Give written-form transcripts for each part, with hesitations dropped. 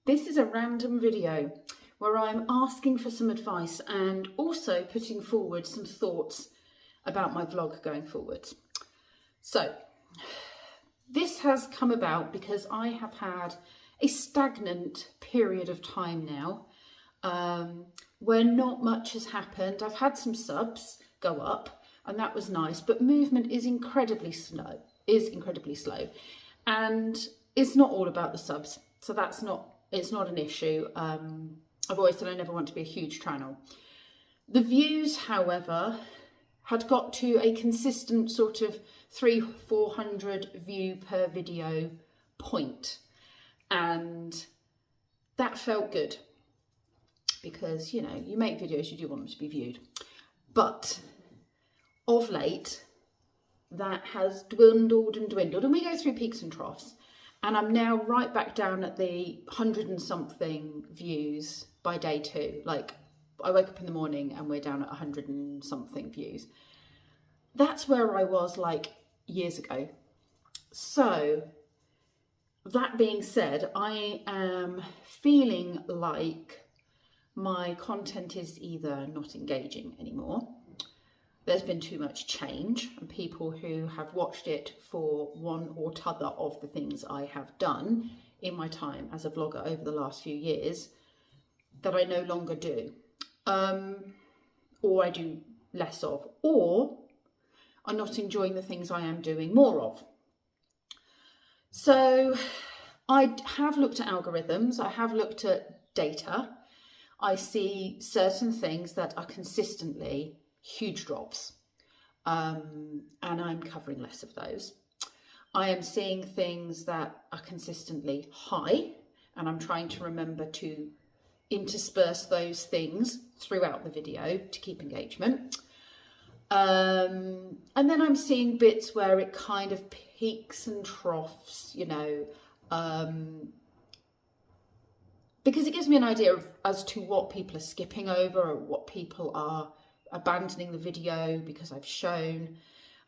This is a random video where I'm asking for some advice and also putting forward some thoughts about my vlog going forward. So this has come about because I have had a stagnant period of time now where not much has happened. I've had some subs go up and that was nice, but movement is incredibly slow, and it's not all about the subs. So it's not an issue. I've always said I never want to be a huge channel. The views, however, had got to a consistent sort of 300-400 view per video point. And that felt good because, you know, you make videos, you do want them to be viewed. But of late, that has dwindled and dwindled, and we go through peaks and troughs. And I'm now right back down at the 100 and something views by day 2. Like, I wake up in the morning and we're down at 100 and something views. That's where I was like years ago. So that being said, I am feeling like my content is either not engaging anymore. There's been too much change, and people who have watched it for one or t'other of the things I have done in my time as a vlogger over the last few years that I no longer do, or I do less of, or are not enjoying the things I am doing more of. So I have looked at algorithms, I have looked at data. I see certain things that are consistently huge drops, and I'm covering less of those. I am seeing things that are consistently high, and I'm trying to remember to intersperse those things throughout the video to keep engagement. And then I'm seeing bits where it kind of peaks and troughs, you know, because it gives me an idea as to what people are skipping over or what people are abandoning the video because I've shown.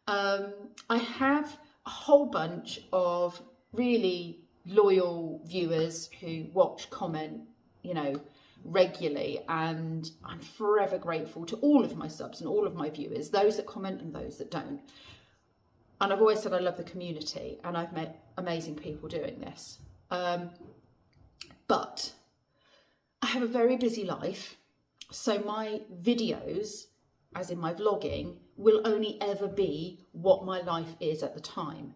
I have a whole bunch of really loyal viewers who watch, comment, you know, regularly, and I'm forever grateful to all of my subs and all of my viewers, those that comment and those that don't. And I've always said I love the community, and I've met amazing people doing this. But I have a very busy life, so my videos, as in my vlogging, will only ever be what my life is at the time.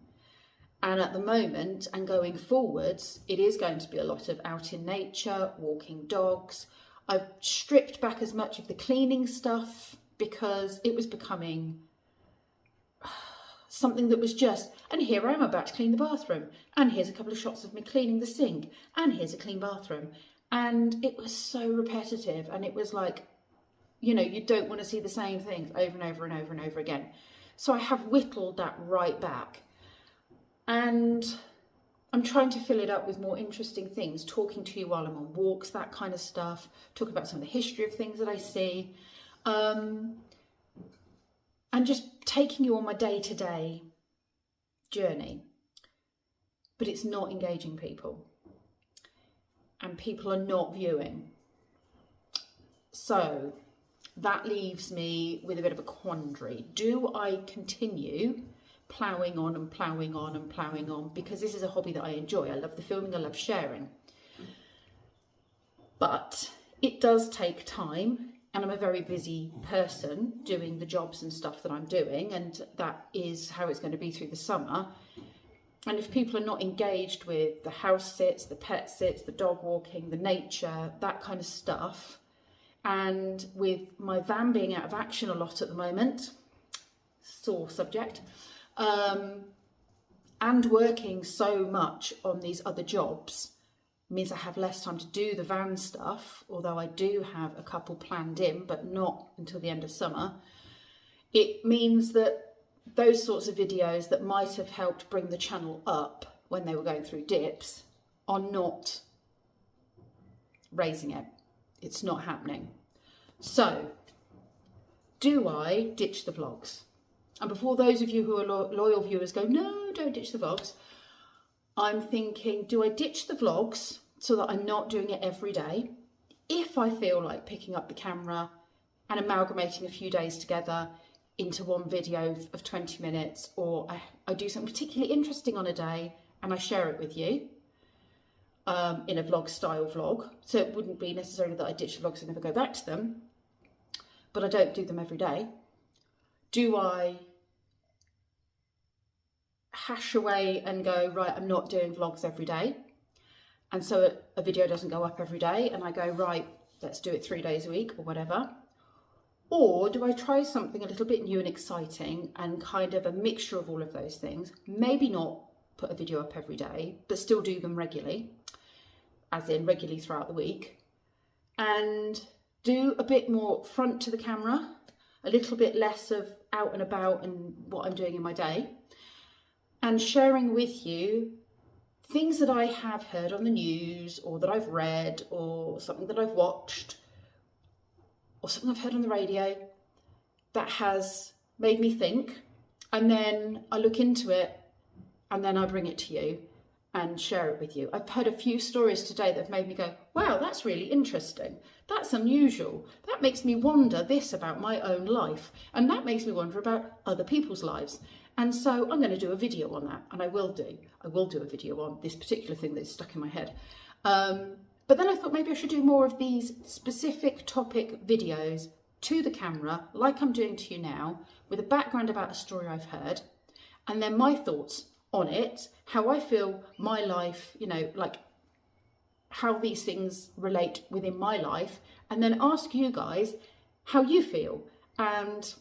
And at the moment and going forwards, it is going to be a lot of out in nature, walking dogs. I've stripped back as much of the cleaning stuff because it was becoming something that was just, and here I am about to clean the bathroom, and here's a couple of shots of me cleaning the sink, and here's a clean bathroom. And it was so repetitive, and it was like, you know, you don't want to see the same things over and over and over and over again. So I have whittled that right back. And I'm trying to fill it up with more interesting things, talking to you while I'm on walks, that kind of stuff, talk about some of the history of things that I see, and just taking you on my day-to-day journey. But it's not engaging people, and people are not viewing. So that leaves me with a bit of a quandary. Do I continue ploughing on and ploughing on and ploughing on, because this is a hobby that I enjoy? I love the filming, I love sharing. But it does take time, and I'm a very busy person doing the jobs and stuff that I'm doing, and that is how it's going to be through the summer. And if people are not engaged with the house sits, the pet sits, the dog walking, the nature, that kind of stuff, and with my van being out of action a lot at the moment, sore subject, and working so much on these other jobs means I have less time to do the van stuff, although I do have a couple planned in, but not until the end of summer. It means that those sorts of videos that might have helped bring the channel up when they were going through dips are not raising it. It's not happening. So, do I ditch the vlogs? And before those of you who are loyal viewers go, no, don't ditch the vlogs, I'm thinking, do I ditch the vlogs so that I'm not doing it every day. If I feel like picking up the camera and amalgamating a few days together into one video of 20 minutes, or I do something particularly interesting on a day and I share it with you in a vlog style vlog. So it wouldn't be necessarily that I ditch vlogs and never go back to them, but I don't do them every day. Do I hash away and go, right, I'm not doing vlogs every day, and so a video doesn't go up every day, and I go, right, let's do it 3 days a week or whatever? Or do I try something a little bit new and exciting and kind of a mixture of all of those things? Maybe not put a video up every day, but still do them regularly, as in regularly throughout the week, and do a bit more front to the camera, a little bit less of out and about and what I'm doing in my day, and sharing with you things that I have heard on the news, or that I've read, or something that I've watched, or something I've heard on the radio that has made me think, and then I look into it and then I bring it to you and share it with you. I've heard a few stories today that have made me go, wow, that's really interesting. That's unusual. That makes me wonder this about my own life, and that makes me wonder about other people's lives. And so I'm going to do a video on that, and I will do a video on this particular thing that's stuck in my head. But then I thought maybe I should do more of these specific topic videos to the camera, like I'm doing to you now, with a background about a story I've heard, and then my thoughts on it, how I feel my life, you know, like how these things relate within my life, and then ask you guys how you feel and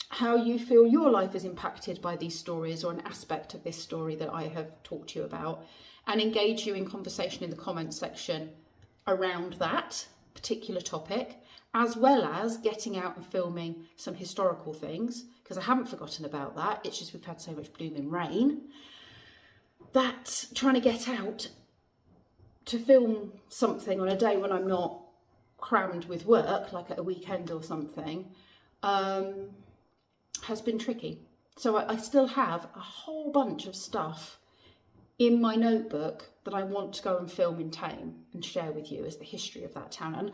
how you feel your life is impacted by these stories, or an aspect of this story that I have talked to you about, and engage you in conversation in the comments section around that particular topic, as well as getting out and filming some historical things, because I haven't forgotten about that. It's just we've had so much blooming rain that trying to get out to film something on a day when I'm not crammed with work, like at a weekend or something, has been tricky. So I still have a whole bunch of stuff in my notebook that I want to go and film in Tame and share with you as the history of that town.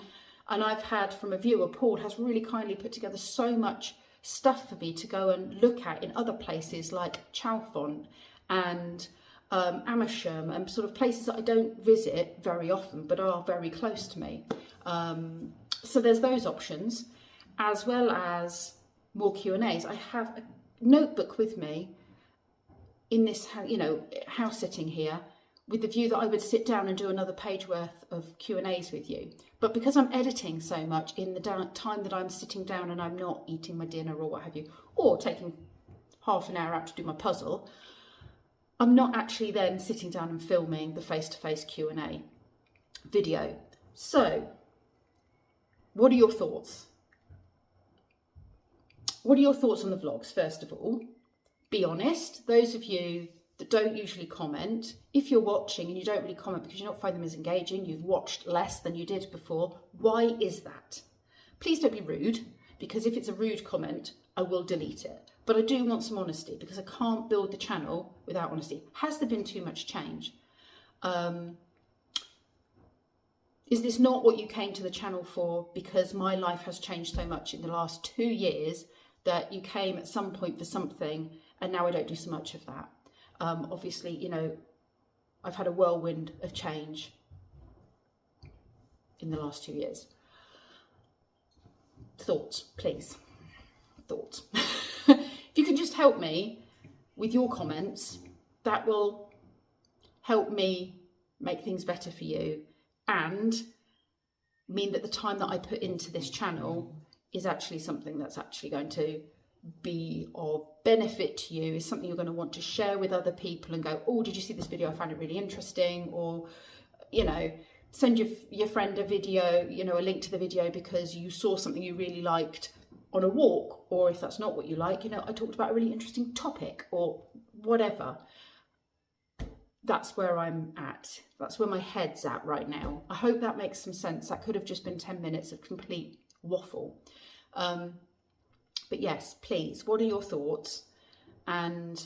And I've had from a viewer, Paul has really kindly put together so much stuff for me to go and look at in other places like Chalfont and Amersham, and sort of places that I don't visit very often but are very close to me. So there's those options, as well as more Q&As. I have a notebook with me in this, you know, house sitting here, with the view that I would sit down and do another page worth of Q&As with you. But because I'm editing so much in the time that I'm sitting down and I'm not eating my dinner or what have you, or taking half an hour out to do my puzzle, I'm not actually then sitting down and filming the face-to-face Q&A video. So, what are your thoughts? What are your thoughts on the vlogs, first of all? Be honest. Those of you that don't usually comment, if you're watching and you don't really comment because you don't find them as engaging, you've watched less than you did before, why is that? Please don't be rude, because if it's a rude comment, I will delete it. But I do want some honesty, because I can't build the channel without honesty. Has there been too much change? Is this not what you came to the channel for, because my life has changed so much in the last 2 years that you came at some point for something and now I don't do so much of that? Obviously, you know, I've had a whirlwind of change in the last 2 years. Thoughts, please. Thoughts. If you can just help me with your comments, that will help me make things better for you, and mean that the time that I put into this channel is actually something that's actually going to be of benefit to you, is something you're going to want to share with other people and go, oh, did you see this video? I found it really interesting. Or, you know, send your friend a video, you know, a link to the video because you saw something you really liked on a walk. Or if that's not what you like, you know, I talked about a really interesting topic or whatever. That's where I'm at. That's where my head's at right now. I hope that makes some sense. That could have just been 10 minutes of complete waffle. But yes, please, what are your thoughts? And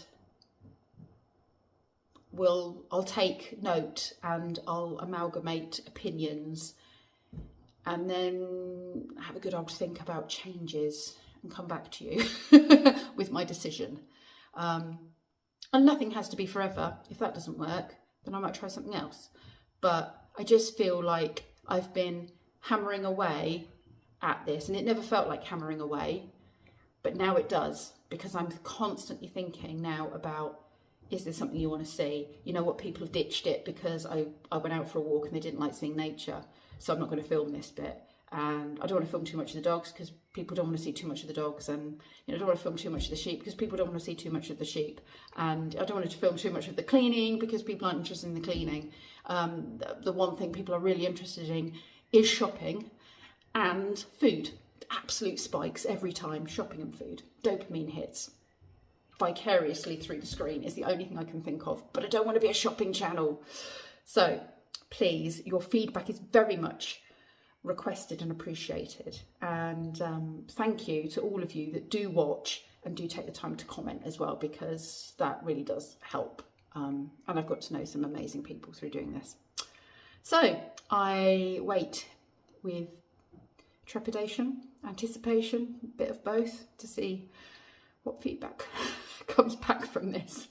I'll take note and I'll amalgamate opinions, and then have a good old think about changes and come back to you with my decision. And nothing has to be forever. If that doesn't work, then I might try something else. But I just feel like I've been hammering away at this, and it never felt like hammering away, but now it does, because I'm constantly thinking now about, is there something you want to see? You know what, people ditched it because I went out for a walk and they didn't like seeing nature, so I'm not going to film this bit. And I don't want to film too much of the dogs because people don't want to see too much of the dogs, and I don't want to film too much of the sheep because people don't want to see too much of the sheep, and I don't want to film too much of the cleaning because people aren't interested in the cleaning. The one thing people are really interested in is shopping and food. Absolute spikes every time, shopping and food. Dopamine hits vicariously through the screen is the only thing I can think of, but I don't want to be a shopping channel. So please, your feedback is very much requested and appreciated, and thank you to all of you that do watch and do take the time to comment as well, because that really does help, and I've got to know some amazing people through doing this. So I wait with trepidation, anticipation, a bit of both, to see what feedback comes back from this.